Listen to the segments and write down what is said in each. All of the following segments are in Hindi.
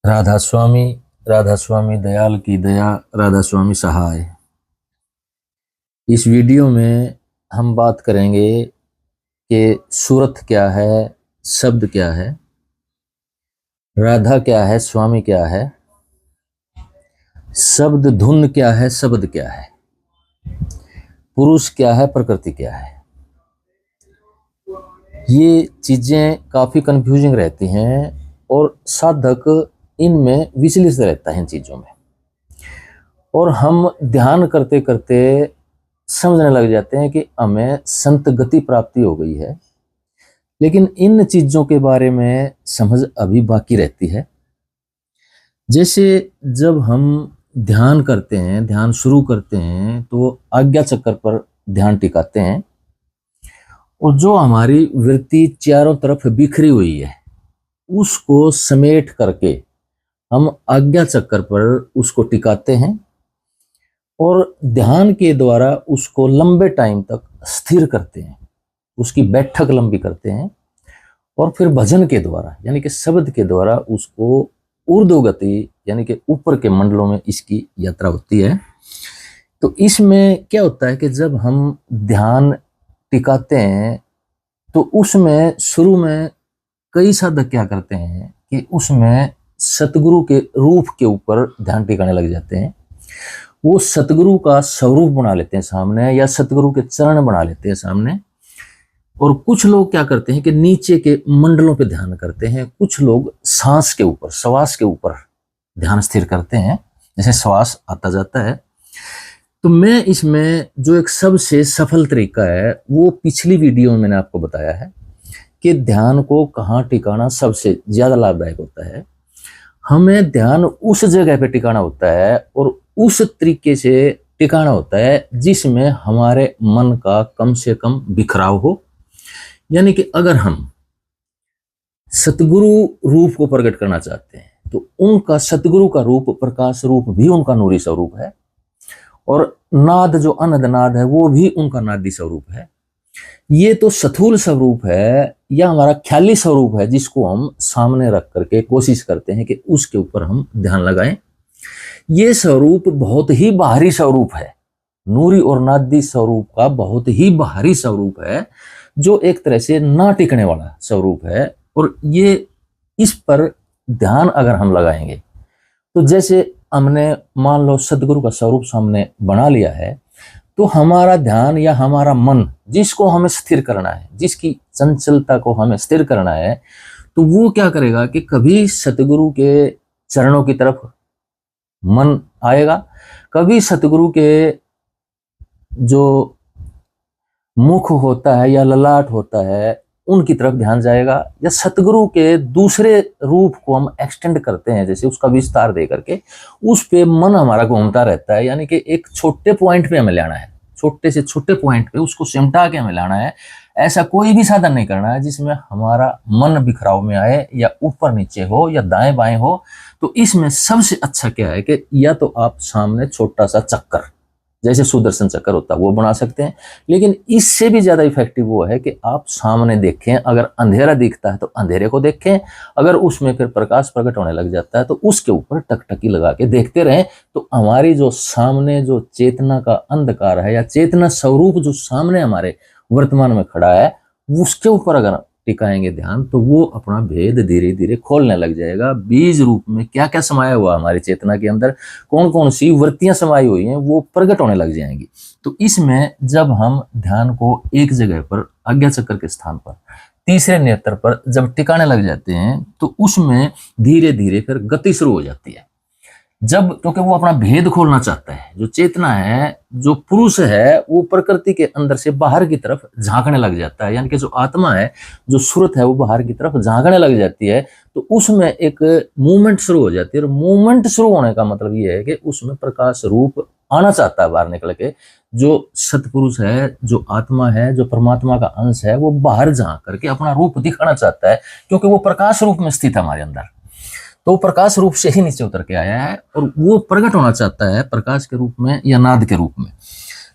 राधा स्वामी दयाल की दया, राधा स्वामी सहाय। इस वीडियो में हम बात करेंगे कि सूरत क्या है, शब्द क्या है, राधा क्या है, स्वामी क्या है, शब्द धुन क्या है, शब्द क्या है, पुरुष क्या है, प्रकृति क्या है। ये चीजें काफी कंफ्यूजिंग रहती हैं और साधक इनमें विचलित रहता है इन चीजों में, और हम ध्यान करते करते समझने लग जाते हैं कि हमें संत गति प्राप्ति हो गई है, लेकिन इन चीजों के बारे में समझ अभी बाकी रहती है। जैसे जब हम ध्यान करते हैं, ध्यान शुरू करते हैं तो आज्ञा चक्र पर ध्यान टिकाते हैं, और जो हमारी वृत्ति चारों तरफ बिखरी हुई है उसको समेट करके हम आज्ञा चक्र पर उसको टिकाते हैं और ध्यान के द्वारा उसको लंबे टाइम तक स्थिर करते हैं, उसकी बैठक लंबी करते हैं, और फिर भजन के द्वारा यानी कि शब्द के द्वारा उसको ऊर्ध्वगति यानी कि ऊपर के मंडलों में इसकी यात्रा होती है। तो इसमें क्या होता है कि जब हम ध्यान टिकाते हैं तो उसमें शुरू में कई साधक क्या करते हैं कि उसमें सतगुरु के रूप के ऊपर ध्यान टिकाने लग जाते हैं। वो सतगुरु का स्वरूप बना लेते हैं सामने, या सतगुरु के चरण बना लेते हैं सामने। और कुछ लोग क्या करते हैं कि नीचे के मंडलों पे ध्यान करते हैं, कुछ लोग सांस के ऊपर, श्वास के ऊपर ध्यान स्थिर करते हैं, जैसे श्वास आता जाता है। तो मैं इसमें जो एक सबसे सफल तरीका है वो पिछली वीडियो में मैंने आपको बताया है कि ध्यान को कहाँ टिकाना सबसे ज्यादा लाभदायक होता है। हमें ध्यान उस जगह पे टिकाना होता है और उस तरीके से टिकाना होता है जिसमें हमारे मन का कम से कम बिखराव हो। यानी कि अगर हम सतगुरु रूप को प्रकट करना चाहते हैं तो उनका सतगुरु का रूप, प्रकाश रूप भी उनका नूरी स्वरूप है, और नाद जो अनद नाद है वो भी उनका नादी स्वरूप है। ये तो स्थूल स्वरूप है या हमारा ख्याली स्वरूप है जिसको हम सामने रख करके कोशिश करते हैं कि उसके ऊपर हम ध्यान लगाएं। ये स्वरूप बहुत ही बाहरी स्वरूप है, नूरी और नादी स्वरूप का बहुत ही बाहरी स्वरूप है, जो एक तरह से ना टिकने वाला स्वरूप है। और ये इस पर ध्यान अगर हम लगाएंगे तो जैसे हमने मान लो सदगुरु का स्वरूप सामने बना लिया है, तो हमारा ध्यान या हमारा मन जिसको हमें स्थिर करना है, जिसकी चंचलता को हमें स्थिर करना है, तो वो क्या करेगा कि कभी सतगुरु के चरणों की तरफ मन आएगा, कभी सतगुरु के जो मुख होता है या ललाट होता है उनकी तरफ ध्यान जाएगा, या सतगुरु के दूसरे रूप को हम एक्सटेंड करते हैं, जैसे उसका विस्तार दे करके उस पे मन हमारा घूमता रहता है। यानी कि एक छोटे पॉइंट पे हमें लाना है, छोटे से छोटे पॉइंट पे उसको सिमटा के हमें लाना है। ऐसा कोई भी साधन नहीं करना है जिसमें हमारा मन बिखराव में आए, या ऊपर नीचे हो या दाएं बाएं हो। तो इसमें सबसे अच्छा क्या है कि या तो आप सामने छोटा सा चक्कर जैसे सुदर्शन चक्कर होता है वो बना सकते हैं, लेकिन इससे भी ज्यादा इफेक्टिव वो है कि आप सामने देखें। अगर अंधेरा दिखता है तो अंधेरे को देखें, अगर उसमें फिर प्रकाश प्रकट होने लग जाता है तो उसके ऊपर टकटकी लगा के देखते रहें। तो हमारी जो सामने जो चेतना का अंधकार है या चेतना स्वरूप जो सामने हमारे वर्तमान में खड़ा है उसके ऊपर अगर टिकाएंगे ध्यान तो वो अपना भेद धीरे धीरे खोलने लग जाएगा। बीज रूप में क्या क्या समाया हुआ हमारी चेतना के अंदर, कौन कौन सी वृत्तियां समाई हुई हैं, वो प्रकट होने लग जाएंगी। तो इसमें जब हम ध्यान को एक जगह पर आज्ञा चक्र के स्थान पर तीसरे नेत्र पर जब टिकाने लग जाते हैं तो उसमें धीरे धीरे फिर गति शुरू हो जाती है। जब क्योंकि वो अपना भेद खोलना चाहता है, जो चेतना है, जो पुरुष है, वो प्रकृति के अंदर से बाहर की तरफ झांकने लग जाता है। यानी कि जो आत्मा है, जो सूरत है, वो बाहर की तरफ झांकने लग जाती है। तो उसमें एक मूवमेंट शुरू हो जाती है, और मूवमेंट शुरू होने का मतलब ये है कि उसमें प्रकाश रूप आना चाहता है बाहर निकल के। जो सतपुरुष है, जो आत्मा है, जो परमात्मा का अंश है, वो बाहर झांक करके अपना रूप दिखाना चाहता है, क्योंकि वो प्रकाश रूप में स्थित है हमारे अंदर। तो प्रकाश रूप से ही नीचे उतर के आया है और वो प्रकट होना चाहता है प्रकाश के रूप में या नाद के रूप में।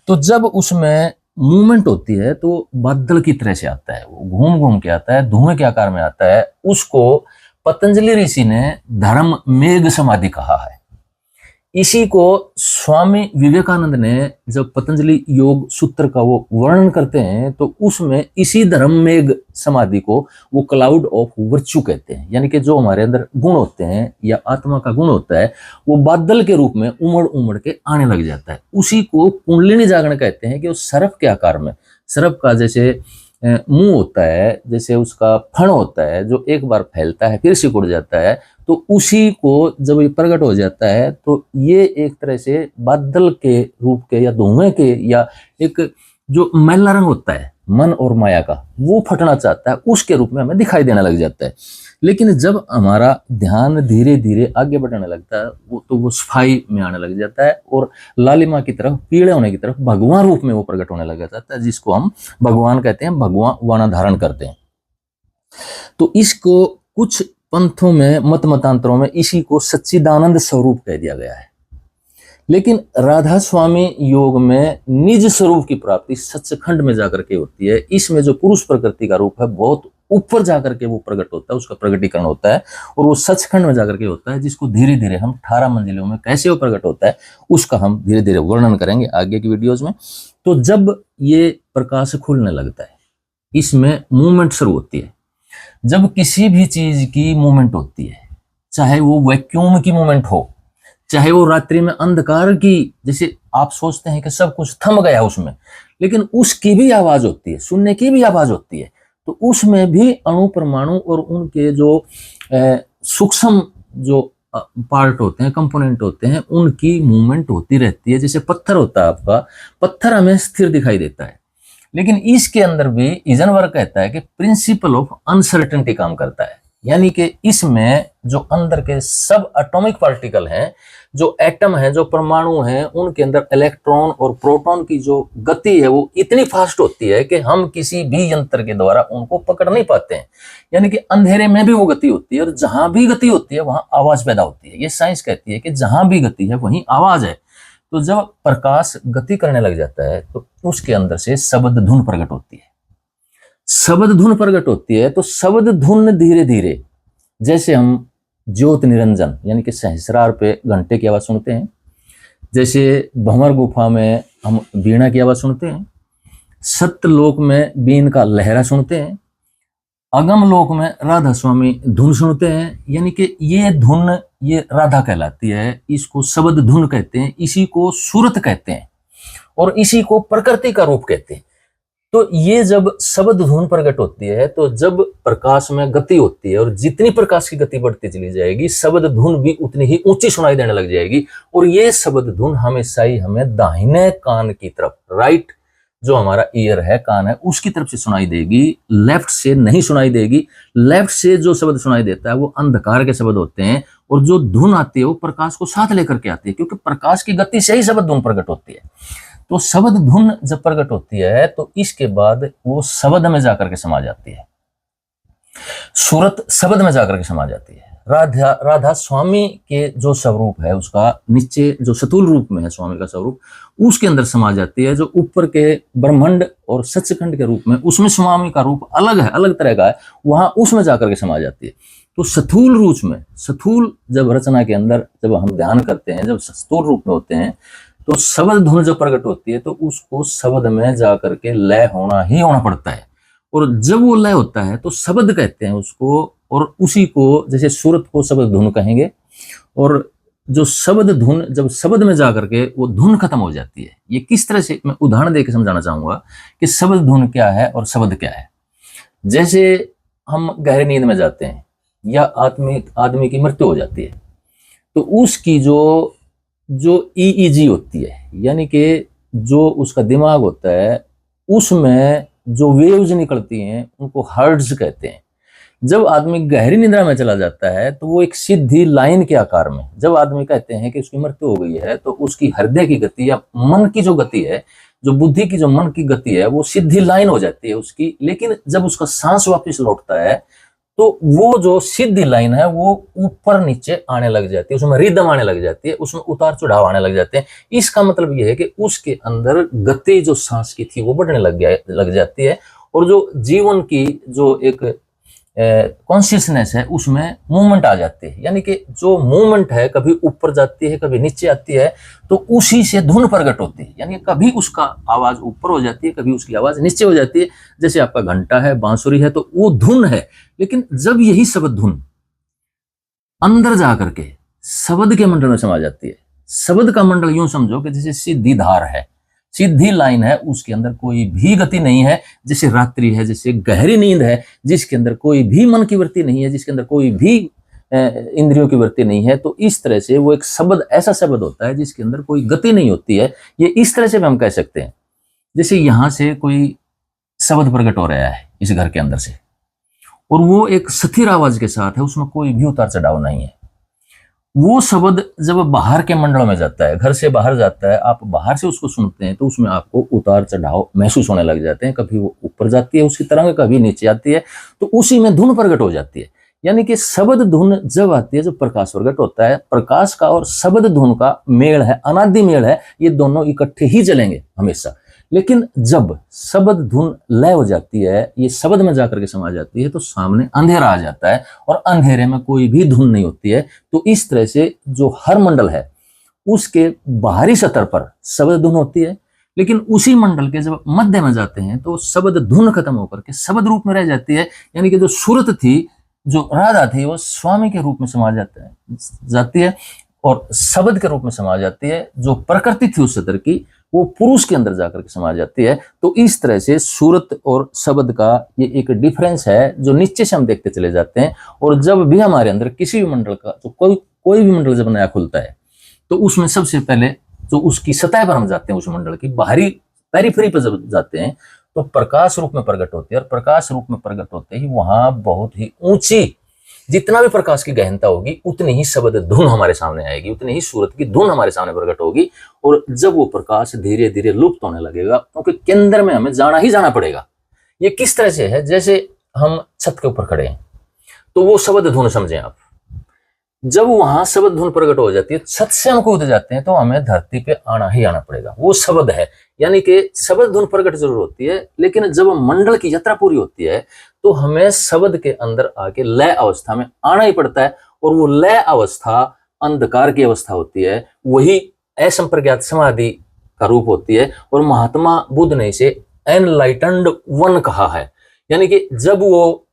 तो जब उसमें मूवमेंट होती है तो बादल की तरह से आता है, वो घूम घूम के आता है, धुएं के आकार में आता है। उसको पतंजलि ऋषि ने धर्म मेघ समाधि कहा है। इसी को स्वामी विवेकानंद ने जब पतंजलि योग सूत्र का वो वर्णन करते हैं तो उसमें इसी धर्म मेघ समाधि को वो क्लाउड ऑफ वर्च्यू कहते हैं। यानी कि जो हमारे अंदर गुण होते हैं या आत्मा का गुण होता है वो बादल के रूप में उमड़ उमड़ के आने लग जाता है। उसी को कुंडलिनी जागरण कहते हैं कि वो सर्प के आकार में, सर्प का जैसे मुंह होता है, जैसे उसका फण होता है जो एक बार फैलता है फिर सिकुड़ जाता है, तो उसी को जब ये प्रकट हो जाता है तो ये एक तरह से बादल के रूप के या धुएं के या एक जो मैला रंग होता है मन और माया का वो फटना चाहता है, उसके रूप में हमें दिखाई देने लग जाता है। लेकिन जब हमारा ध्यान धीरे धीरे आगे बढ़ने लगता है वो सफाई में आने लग जाता है और लालिमा की तरफ, पीले होने की तरफ भगवान रूप में वो प्रकट होने लग जाता है, जिसको हम भगवान कहते हैं, भगवान वाणा धारण करते हैं। तो इसको कुछ पंथों में, मत मतांतरों में इसी को सच्चिदानंद स्वरूप कह दिया गया है। लेकिन राधा स्वामी योग में निज स्वरूप की प्राप्ति सचखंड में जाकर के होती है। इसमें जो पुरुष प्रकृति का रूप है बहुत ऊपर जाकर के वो प्रकट होता है, उसका प्रकटीकरण होता है और वो सचखंड में जाकर के होता है, जिसको धीरे धीरे हम 18 मंजिलों में कैसे वो प्रकट होता है उसका हम धीरे धीरे वर्णन करेंगे आगे की वीडियोज में। तो जब ये प्रकाश खुलने लगता है, इसमें मूवमेंट शुरू होती है। जब किसी भी चीज की मूवमेंट होती है, चाहे वो वैक्यूम की मूवमेंट हो, चाहे वो रात्रि में अंधकार की, जैसे आप सोचते हैं कि सब कुछ थम गया उसमें, लेकिन उसकी भी आवाज होती है, सुनने की भी आवाज होती है। तो उसमें भी अणु परमाणु और उनके जो सूक्ष्म जो पार्ट होते हैं, कंपोनेंट होते हैं, उनकी मूवमेंट होती रहती है। जैसे पत्थर होता है आपका, पत्थर हमें स्थिर दिखाई देता है, लेकिन इसके अंदर भी इजनवर्ग कहता है कि प्रिंसिपल ऑफ अनसर्टेनिटी काम करता है। यानी कि इसमें जो अंदर के सब एटॉमिक पार्टिकल हैं, जो एटम है, जो परमाणु हैं, उनके अंदर इलेक्ट्रॉन और प्रोटॉन की जो गति है वो इतनी फास्ट होती है कि हम किसी भी यंत्र के द्वारा उनको पकड़ नहीं पाते हैं। यानी कि अंधेरे में भी वो गति होती है और जहां भी गति होती है वहां आवाज पैदा होती है। ये साइंस कहती है कि जहां भी गति है वहीं आवाज है। तो जब प्रकाश गति करने लग जाता है तो उसके अंदर से शब्द धुन प्रकट होती है। शब्द धुन प्रकट होती है तो शब्द धुन धीरे धीरे, जैसे हम ज्योत निरंजन यानी कि सहस्रार पे घंटे की आवाज सुनते हैं, जैसे भंवर गुफा में हम वीणा की आवाज सुनते हैं, सत्यलोक में बीन का लहरा सुनते हैं, अगम लोक में राधा स्वामी धुन सुनते हैं। यानी कि ये धुन ये राधा कहलाती है, इसको शब्द धुन कहते हैं, इसी को सूरत कहते हैं और इसी को प्रकृति का रूप कहते हैं। तो ये जब शब्द धुन प्रकट होती है तो जब प्रकाश में गति होती है और जितनी प्रकाश की गति बढ़ती चली जाएगी शब्द धुन भी उतनी ही ऊंची सुनाई देने लग जाएगी। और ये शब्द धुन हमेशा ही हमें दाहिने कान की तरफ, राइट जो हमारा ईयर है, कान है, उसकी तरफ से सुनाई देगी, लेफ्ट से नहीं सुनाई देगी। लेफ्ट से जो शब्द सुनाई देता है वो अंधकार के शब्द होते हैं और जो धुन आती है वो प्रकाश को साथ लेकर के आती है, क्योंकि प्रकाश की गति से ही शब्द धुन प्रकट होती है। तो शब्द धुन जब प्रकट होती है तो इसके बाद वो शब्द में जाकर के समा जाती है, सूरत शब्द में जाकर के समा जाती है। राधा स्वामी के जो स्वरूप है उसका नीचे जो सतुल रूप में है स्वामी का स्वरूप, उसके अंदर समा जाती है। जो ऊपर के ब्रह्मांड और सचखंड के रूप में, उसमें स्वामी का रूप अलग है, अलग तरह का है, वहां उसमें जाकर के समा जाती है। तो स्थूल रूप में, स्थूल जब रचना के अंदर जब हम ध्यान करते हैं, जब स्थूल रूप में होते हैं तो शब्द धुन जब प्रकट होती है तो उसको शब्द में जाकर के लय होना ही होना पड़ता है। और जब वो लय होता है तो शब्द कहते हैं उसको, और उसी को जैसे सूरत को शब्द धुन कहेंगे। और जो शब्द धुन जब शब्द में जाकर के वो धुन खत्म हो जाती है। ये किस तरह से, मैं उदाहरण देकर समझाना चाहूंगा कि शब्द धुन क्या है और शब्द क्या है। जैसे हम गहरी नींद में जाते हैं या आदमी की मृत्यु हो जाती है तो उसकी जो EEG होती है, यानी कि जो उसका दिमाग होता है उसमें जो वेव्स निकलती हैं उनको हर्ट्ज कहते हैं। जब आदमी गहरी निद्रा में चला जाता है तो वो एक सीधी लाइन के आकार में, जब आदमी कहते हैं कि उसकी मृत्यु हो गई है तो उसकी हृदय की गति या मन की जो गति है, जो बुद्धि की जो मन की गति है, वो सीधी लाइन हो जाती है उसकी। लेकिन जब उसका सांस वापस लौटता है तो वो जो सीधी लाइन है वो ऊपर नीचे आने लग जाती है, उसमें रिदम आने लग जाती है, उसमें उतार चढ़ाव आने लग जाते हैं। इसका मतलब ये है कि उसके अंदर गति जो सांस की थी वो बढ़ने लग जाती है और जो जीवन की जो एक कॉन्शियसनेस है उसमें मूवमेंट आ जाती है, यानी कि जो मूवमेंट है कभी ऊपर जाती है कभी नीचे आती है, तो उसी से धुन प्रकट होती है। यानी कभी उसका आवाज ऊपर हो जाती है कभी उसकी आवाज नीचे हो जाती है। जैसे आपका घंटा है, बांसुरी है, तो वो धुन है। लेकिन जब यही शब्द धुन अंदर जा करके शब्द के मंडल में समा जाती है, शब्द का मंडल यूं समझो कि जैसे सीधी धार है, सीधी लाइन है, उसके अंदर कोई भी गति नहीं है। जैसे रात्रि है, जैसे गहरी नींद है, जिसके अंदर कोई भी मन की वृत्ति नहीं है, जिसके अंदर कोई भी इंद्रियों की वृत्ति नहीं है, तो इस तरह से वो एक शब्द ऐसा शब्द होता है जिसके अंदर कोई गति नहीं होती है। ये इस तरह से भी हम कह सकते हैं, जैसे यहां से कोई शब्द प्रकट हो रहा है इस घर के अंदर से, और वो एक स्थिर आवाज के साथ है, उसमें कोई भी उतार चढ़ाव नहीं है। वो शब्द जब बाहर के मंडलों में जाता है, घर से बाहर जाता है, आप बाहर से उसको सुनते हैं, तो उसमें आपको उतार चढ़ाव महसूस होने लग जाते हैं। कभी वो ऊपर जाती है उसकी तरंग, कभी नीचे आती है, तो उसी में धुन प्रकट हो जाती है। यानी कि शब्द धुन जब आती है, जब प्रकाश प्रकट होता है, प्रकाश का और शब्द धुन का मेल है, अनादि मेल है, ये दोनों इकट्ठे ही चलेंगे हमेशा। लेकिन जब शब्द धुन लय हो जाती है, ये शब्द में जाकर के समा जाती है, तो सामने अंधेरा आ जाता है और अंधेरे में कोई भी धुन नहीं होती है। तो इस तरह से जो हर मंडल है उसके बाहरी सतह पर शब्द धुन होती है, लेकिन उसी मंडल के जब मध्य में जाते हैं तो शब्द धुन खत्म होकर के शब्द रूप में रह जाती है। यानी कि जो सूरत थी, जो राधा थी, वो स्वामी के रूप में समा जाती है और शब्द के रूप में समा जाती है। जो प्रकृति थी उस सतर की, वो पुरुष के अंदर जाकर के समा जाती है। तो इस तरह से सूरत और शब्द का ये एक डिफरेंस है जो नीचे से हम देखते चले जाते हैं। और जब भी हमारे अंदर किसी भी मंडल का, तो कोई भी मंडल जब नया खुलता है, तो उसमें सबसे पहले जो उसकी सतह पर हम जाते हैं, उस मंडल की बाहरी पेरिफेरी पर जब जाते हैं, तो प्रकाश रूप में प्रकट होती है। और प्रकाश रूप में प्रकट होते ही वहां बहुत ही ऊंची, जितना भी प्रकाश की गहनता होगी, उतनी ही शब्द धुन हमारे सामने आएगी, उतनी ही सूरत की धुन हमारे सामने प्रकट होगी। और जब वो प्रकाश धीरे धीरे लुप्त होने लगेगा, क्योंकि केंद्र में हमें जाना ही जाना पड़ेगा। ये किस तरह से है, जैसे हम छत के ऊपर खड़े हैं, तो वो शब्द धुन समझें आप, जब वहां शब्द धुन प्रकट हो जाती है, छत से हम कूद जाते हैं, तो हमें धरती पे आना ही आना पड़ेगा। वो शब्द है, यानी कि शब्द धुन प्रकट जरूर होती है, लेकिन जब मंडल की यात्रा पूरी होती है, तो हमें शब्द के अंदर आके लय अवस्था में आना ही पड़ता है। और वो लय अवस्था अंधकार की अवस्था होती है, वही असंप्रज्ञात समाधि का रूप होती है। और महात्मा बुद्ध ने इसे एनलाइटेंड वन कहा है। यानी कि जब वो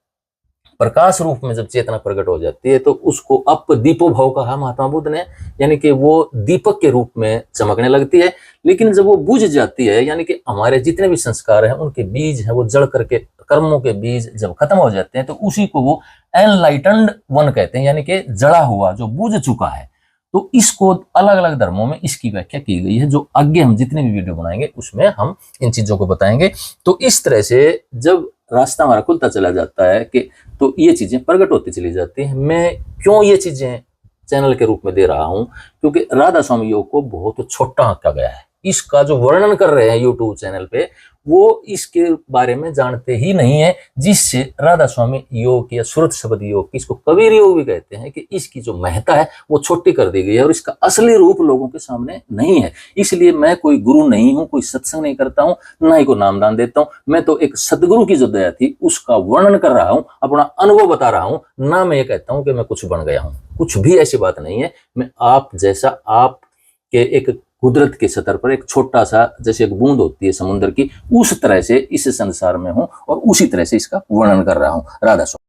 प्रकाश रूप में जब चेतना प्रकट हो जाती है, तो उसको अप दीपो भव कहा महात्मा बुद्ध ने, यानी कि वो दीपक के रूप में चमकने लगती है। लेकिन जब वो बुझ जाती है, यानी कि हमारे जितने भी संस्कार हैं, उनके बीज हैं, वो जड़ करके कर्मों के बीज जब खत्म हो जाते हैं, तो उसी को वो एनलाइटेंड वन कहते हैं, यानी कि जड़ा हुआ, जो बुझ चुका है। तो इसको अलग अलग धर्मों में इसकी व्याख्या की गई है, जो आगे हम जितने भी वीडियो बनाएंगे उसमें हम इन चीजों को बताएंगे। तो इस तरह से जब रास्ता हमारा खुलता चला जाता है कि तो ये चीजें प्रकट होती चली जाती हैं। मैं क्यों ये चीजें चैनल के रूप में दे रहा हूं, क्योंकि राधा स्वामी योग को बहुत छोटा आंका गया है। इसका जो वर्णन कर रहे हैं यूट्यूब चैनल पे, वो इसके बारे में जानते ही नहीं है, जिससे राधा स्वामी योग या सूरत शब्द योग, इसको कबीर योग भी कहते हैं, कि इसकी जो महत्ता है वो छोटी कर दी गई है और इसका असली रूप लोगों के सामने नहीं है। इसलिए मैं कोई गुरु नहीं हूं, कोई सत्संग नहीं करता हूं, ना ही कोई नामदान देता हूं। मैं तो एक सदगुरु की जो दया थी उसका वर्णन कर रहा हूं, अपना अनुभव बता रहा हूं, ना मैं ये कहता हूं कि मैं कुछ बन गया हूं। कुछ भी ऐसी बात नहीं है। मैं आप जैसा, आप के एक कुदरत के सतर पर एक छोटा सा, जैसे एक बूंद होती है समुद्र की, उस तरह से इस संसार में हूं और उसी तरह से इसका वर्णन कर रहा हूं। राधा स्वामी।